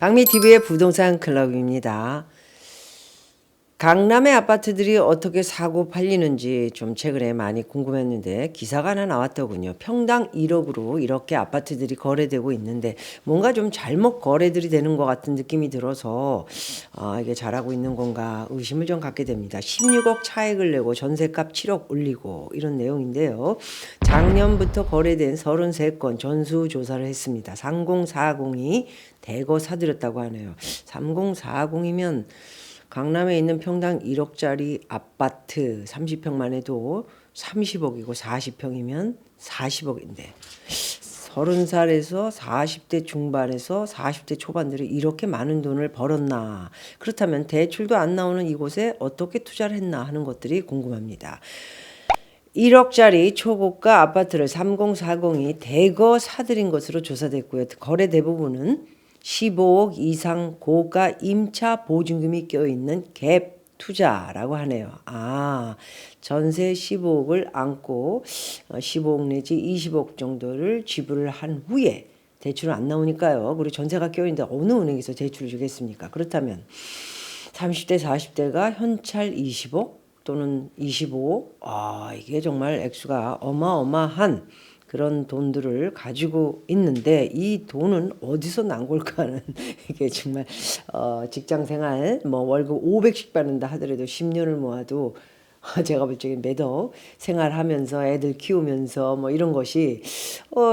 박미TV의 부동산 클럽입니다. 강남의 아파트들이 어떻게 사고 팔리는지 좀 최근에 많이 궁금했는데 기사가 하나 나왔더군요. 평당 1억으로 이렇게 아파트들이 거래되고 있는데 뭔가 좀 잘못 거래들이 되는 것 같은 느낌이 들어서 이게 잘하고 있는 건가 의심을 좀 갖게 됩니다. 16억 차익을 내고 전세값 7억 올리고 이런 내용인데요. 작년부터 거래된 33건 전수조사를 했습니다. 3040이 대거 사들였다고 하네요. 3040이면 강남에 있는 평당 1억짜리 아파트 30평만 해도 30억이고 40평이면 40억인데 30살에서 40대 중반에서 40대 초반들이 이렇게 많은 돈을 벌었나, 그렇다면 대출도 안 나오는 이곳에 어떻게 투자를 했나 하는 것들이 궁금합니다. 1억짜리 초고가 아파트를 3040이 대거 사들인 것으로 조사됐고요. 거래 대부분은 15억 이상 고가 임차 보증금이 껴있는 갭 투자라고 하네요. 전세 15억을 안고 15억 내지 20억 정도를 지불을 한 후에 대출은 안 나오니까요. 그리고 전세가 껴있는데 어느 은행에서 대출을 주겠습니까? 그렇다면 30대 40대가 현찰 20억 또는 25억, 이게 정말 액수가 어마어마한 그런 돈들을 가지고 있는데 이 돈은 어디서 난 걸까는 이게 정말 직장 생활 월급 500씩 받는다 하더라도 10년을 모아도 제가 볼 적에 매덕 생활하면서 애들 키우면서 이런 것이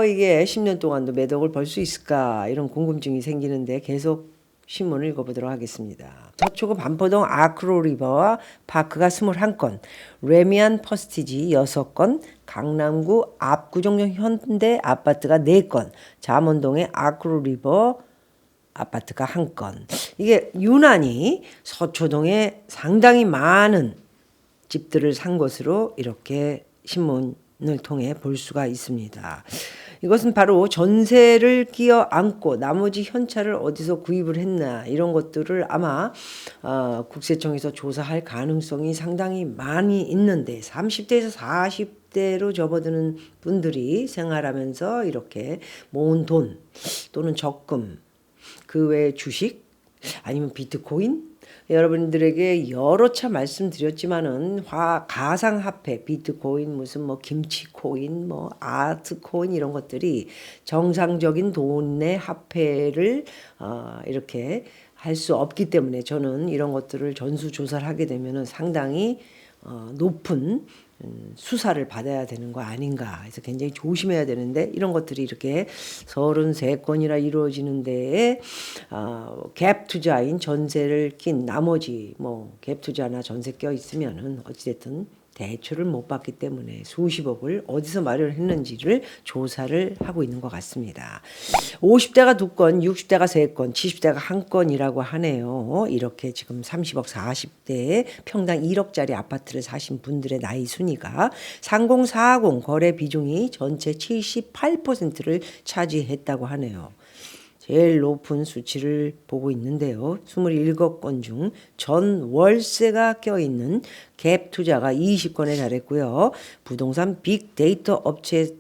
이게 10년 동안도 매덕을 벌 수 있을까 이런 궁금증이 생기는데 계속 신문을 읽어보도록 하겠습니다. 서초구 반포동 아크로리버와 파크가 21건, 레미안 퍼스티지 6건, 강남구 압구정역 현대 아파트가 4건, 잠원동의 아크로리버 아파트가 1건. 이게 유난히 서초동에 상당히 많은 집들을 산 것으로 이렇게 신문을 통해 볼 수가 있습니다. 이것은 바로 전세를 끼어 안고 나머지 현찰을 어디서 구입을 했나 이런 것들을 아마 국세청에서 조사할 가능성이 상당히 많이 있는데 30대에서 40대로 접어드는 분들이 생활하면서 이렇게 모은 돈 또는 적금, 그 외에 주식 아니면 비트코인, 여러분들에게 여러 차 말씀드렸지만은 가상화폐, 비트코인, 무슨 김치코인, 아트코인 이런 것들이 정상적인 돈의 화폐를 이렇게 할 수 없기 때문에 저는 이런 것들을 전수조사를 하게 되면은 상당히 높은 수사를 받아야 되는 거 아닌가 해서 굉장히 조심해야 되는데 이런 것들이 이렇게 33건이나 이루어지는 데에 갭 투자인 전세를 낀 나머지 갭 투자나 전세 껴 있으면은 어찌됐든 대출을 못 받기 때문에 수십억을 어디서 마련했는지를 조사를 하고 있는 것 같습니다. 50대가 2건, 60대가 3건, 70대가 1건이라고 하네요. 이렇게 지금 30억, 40대에 평당 1억짜리 아파트를 사신 분들의 나이 순위가 3040 거래 비중이 전체 78%를 차지했다고 하네요. 제일 높은 수치를 보고 있는데요. 27건 중 전 월세가 껴있는 갭 투자가 20건에 달했고요. 부동산 빅데이터 업체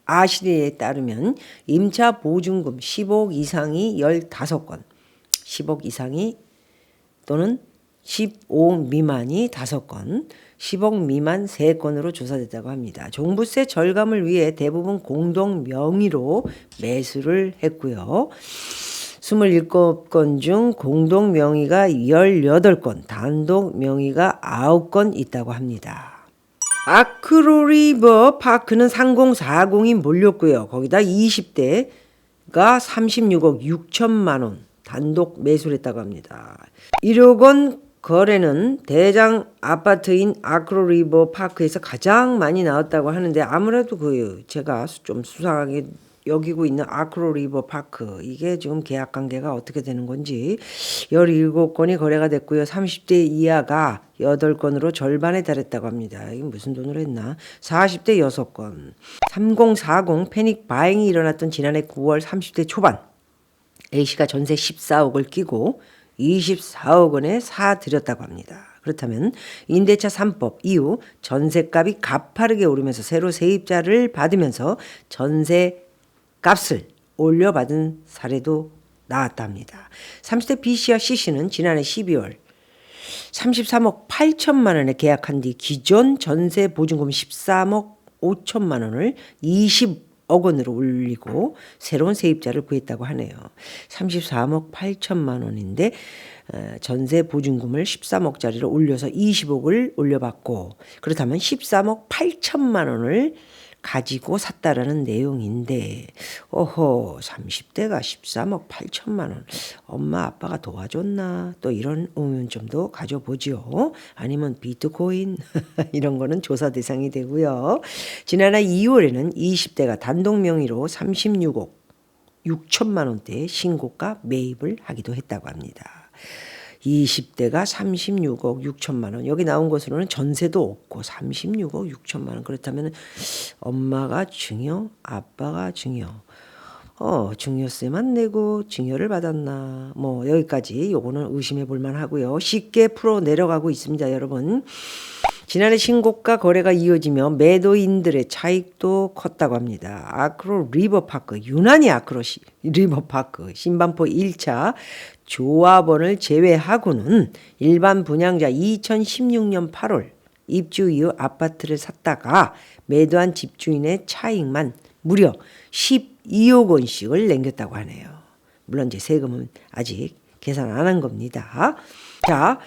아시리에 따르면 임차 보증금 10억 이상이 15건, 10억 이상이 또는 15억 미만이 5건, 10억 미만 3건으로 조사됐다고 합니다. 종부세 절감을 위해 대부분 공동 명의로 매수를 했고요. 27건 중 공동 명의가 18건, 단독 명의가 9건 있다고 합니다. 아크로리버 파크는 3040이 몰렸고요. 거기다 20대가 36억 6천만 원 단독 매수를 했다고 합니다. 1억 원 거래는 대장 아파트인 아크로리버 파크에서 가장 많이 나왔다고 하는데 아무래도 제가 좀 수상하게 여기고 있는 아크로리버 파크, 이게 지금 계약 관계가 어떻게 되는 건지 17건이 거래가 됐고요. 30대 이하가 8건으로 절반에 달했다고 합니다. 이게 무슨 돈으로 했나? 40대 6건. 3040 패닉 바잉이 일어났던 지난해 9월 30대 초반 A씨가 전세 14억을 끼고 24억 원에 사들였다고 합니다. 그렇다면 임대차 3법 이후 전세값이 가파르게 오르면서 새로 세입자를 받으면서 전세 값을 올려받은 사례도 나왔답니다. 30대 B씨와 C씨는 지난해 12월 33억 8천만 원에 계약한 뒤 기존 전세 보증금 13억 5천만 원을 20억 원으로 올리고 새로운 세입자를 구했다고 하네요. 33억 8천만 원인데 전세 보증금을 13억짜리로 올려서 20억을 올려받고, 그렇다면 13억 8천만 원을 가지고 샀다라는 내용인데, 30대가 13억 8천만 원, 엄마 아빠가 도와줬나? 또 이런 의문점도 가져보죠. 아니면 비트코인 이런 거는 조사 대상이 되고요. 지난해 2월에는 20대가 단독 명의로 36억 6천만 원대의 신고가 매입을 하기도 했다고 합니다. 20대가 36억 6천만 원. 여기 나온 것으로는 전세도 없고 36억 6천만 원. 그렇다면 엄마가 증여, 아빠가 증여. 증여세만 내고 증여를 받았나. 뭐 여기까지 요거는 의심해 볼 만하고요. 쉽게 풀어 내려가고 있습니다, 여러분. 지난해 신고가 거래가 이어지며 매도인들의 차익도 컸다고 합니다. 아크로 리버파크, 유난히 아크로 리버파크 신반포 1차 조합원을 제외하고는 일반 분양자 2016년 8월 입주 이후 아파트를 샀다가 매도한 집주인의 차익만 무려 12억 원씩을 남겼다고 하네요. 물론 이제 세금은 아직 계산 안 한 겁니다. 자,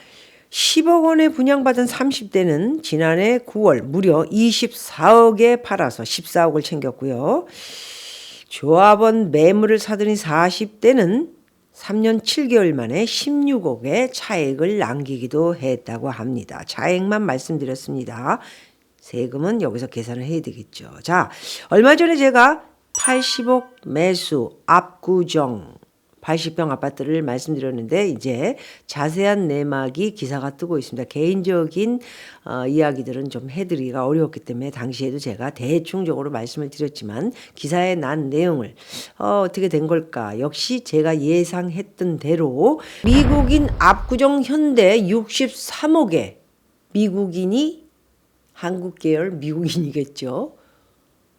10억 원에 분양받은 30대는 지난해 9월 무려 24억에 팔아서 14억을 챙겼고요. 조합원 매물을 사들인 40대는 3년 7개월 만에 16억의 차액을 남기기도 했다고 합니다. 차액만 말씀드렸습니다. 세금은 여기서 계산을 해야 되겠죠. 자, 얼마 전에 제가 80억 매수 압구정 80평 아파트를 말씀드렸는데 이제 자세한 내막이 기사가 뜨고 있습니다. 개인적인 이야기들은 좀 해드리기가 어려웠기 때문에 당시에도 제가 대충적으로 말씀을 드렸지만 기사에 난 내용을 어떻게 된 걸까? 역시 제가 예상했던 대로 미국인 압구정 현대 63억에 미국인이 한국 계열 미국인이겠죠.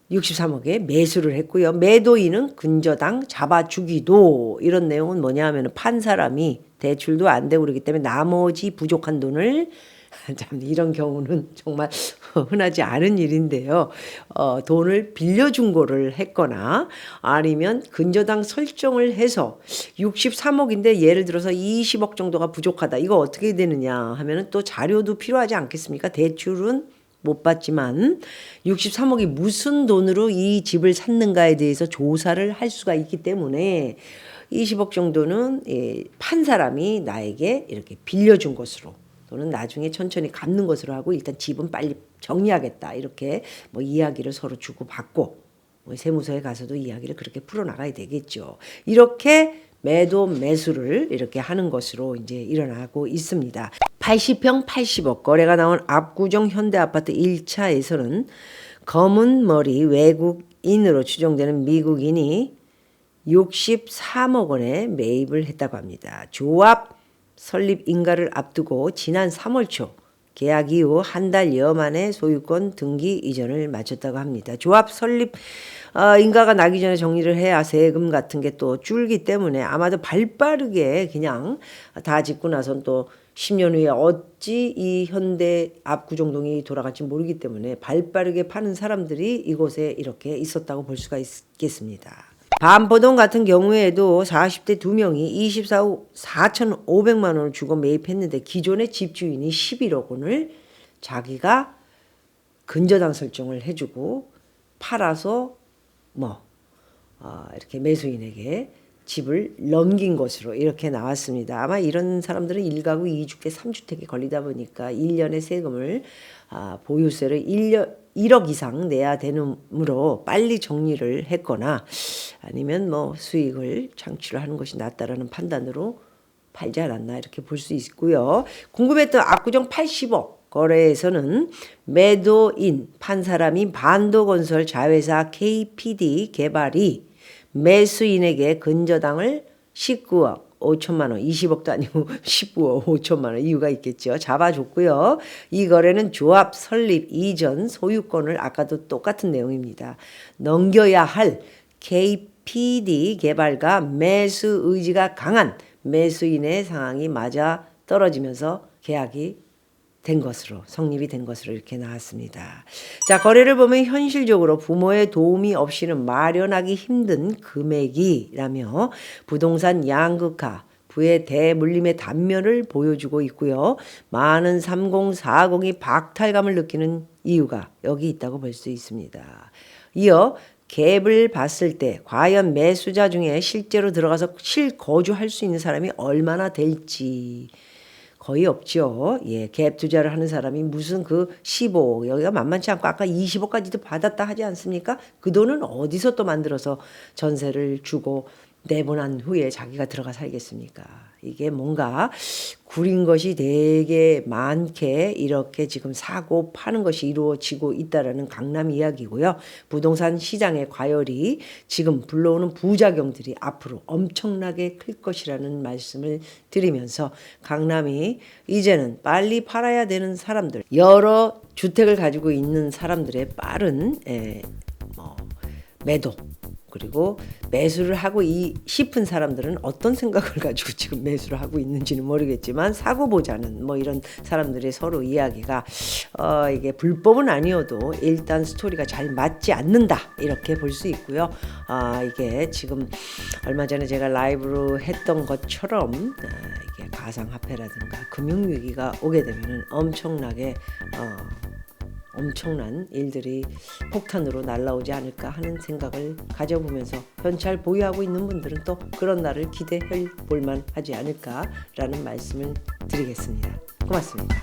63억에 매수를 했고요. 매도인은 근저당 잡아주기도. 이런 내용은 뭐냐 하면 판 사람이 대출도 안 되고 그러기 때문에 나머지 부족한 돈을 참 이런 경우는 정말 흔하지 않은 일인데요. 돈을 빌려준 거를 했거나 아니면 근저당 설정을 해서 63억인데 예를 들어서 20억 정도가 부족하다. 이거 어떻게 되느냐 하면은 또 자료도 필요하지 않겠습니까? 대출은 못 받지만 63억이 무슨 돈으로 이 집을 샀는가에 대해서 조사를 할 수가 있기 때문에 20억 정도는 판 사람이 나에게 이렇게 빌려준 것으로 또는 나중에 천천히 갚는 것으로 하고 일단 집은 빨리 정리하겠다 이렇게 뭐 이야기를 서로 주고받고 뭐 세무서에 가서도 이야기를 그렇게 풀어나가야 되겠죠. 이렇게 매도 매수를 이렇게 하는 것으로 이제 일어나고 있습니다. 80평 80억 거래가 나온 압구정 현대아파트 1차에서는 검은 머리 외국인으로 추정되는 미국인이 63억 원에 매입을 했다고 합니다. 조합 설립 인가를 앞두고 지난 3월 초 계약 이후 한 달여 만에 소유권 등기 이전을 마쳤다고 합니다. 조합 설립 인가가 나기 전에 정리를 해야 세금 같은 게 또 줄기 때문에 아마도 발빠르게 그냥 다 짓고 나선 또 10년 후에 어찌 이 현대 압구정동이 돌아갈지 모르기 때문에 발빠르게 파는 사람들이 이곳에 이렇게 있었다고 볼 수가 있겠습니다. 반포동 같은 경우에도 40대 2명이 24억 4,500만 원을 주고 매입했는데 기존의 집주인이 11억 원을 자기가 근저당 설정을 해주고 팔아서 이렇게 매수인에게 집을 넘긴 것으로 이렇게 나왔습니다. 아마 이런 사람들은 1가구 2주택 3주택이 걸리다 보니까 1년의 세금을 보유세를 1억 이상 내야 되므로 빨리 정리를 했거나 아니면 수익을 창출을 하는 것이 낫다라는 판단으로 팔지 않았나 이렇게 볼 수 있고요. 궁금했던 압구정 80억 거래에서는 매도인 판 사람인 반도건설 자회사 KPD 개발이 매수인에게 근저당을 19억 5천만 원, 20억도 아니고 19억 5천만 원 이유가 있겠죠. 잡아줬고요. 이 거래는 조합 설립 이전 소유권을 아까도 똑같은 내용입니다. 넘겨야 할 KPD PD 개발과 매수 의지가 강한 매수인의 상황이 맞아 떨어지면서 계약이 된 것으로 성립이 된 것으로 이렇게 나왔습니다. 자, 거래를 보면 현실적으로 부모의 도움이 없이는 마련하기 힘든 금액이라며 부동산 양극화, 부의 대물림의 단면을 보여주고 있고요. 많은 3040이 박탈감을 느끼는 이유가 여기 있다고 볼 수 있습니다. 이어 갭을 봤을 때 과연 매수자 중에 실제로 들어가서 실거주할 수 있는 사람이 얼마나 될지 거의 없죠. 예, 갭 투자를 하는 사람이 무슨 그 15, 여기가 만만치 않고 아까 25까지도 받았다 하지 않습니까? 그 돈은 어디서 또 만들어서 전세를 주고 내보낸 후에 자기가 들어가 살겠습니까? 이게 뭔가 구린 것이 되게 많게 이렇게 지금 사고 파는 것이 이루어지고 있다라는 강남 이야기고요. 부동산 시장의 과열이 지금 불러오는 부작용들이 앞으로 엄청나게 클 것이라는 말씀을 드리면서 강남이 이제는 빨리 팔아야 되는 사람들, 여러 주택을 가지고 있는 사람들의 빠른 매도 그리고 매수를 하고 싶은 사람들은 어떤 생각을 가지고 지금 매수를 하고 있는지는 모르겠지만 사고 보자는 뭐 이런 사람들의 서로 이야기가 이게 불법은 아니어도 일단 스토리가 잘 맞지 않는다 이렇게 볼 수 있고요. 이게 지금 얼마 전에 제가 라이브로 했던 것처럼 이게 가상화폐라든가 금융위기가 오게 되면은 엄청난 일들이 폭탄으로 날아오지 않을까 하는 생각을 가져보면서 현찰 보유하고 있는 분들은 또 그런 날을 기대해 볼만 하지 않을까라는 말씀을 드리겠습니다. 고맙습니다.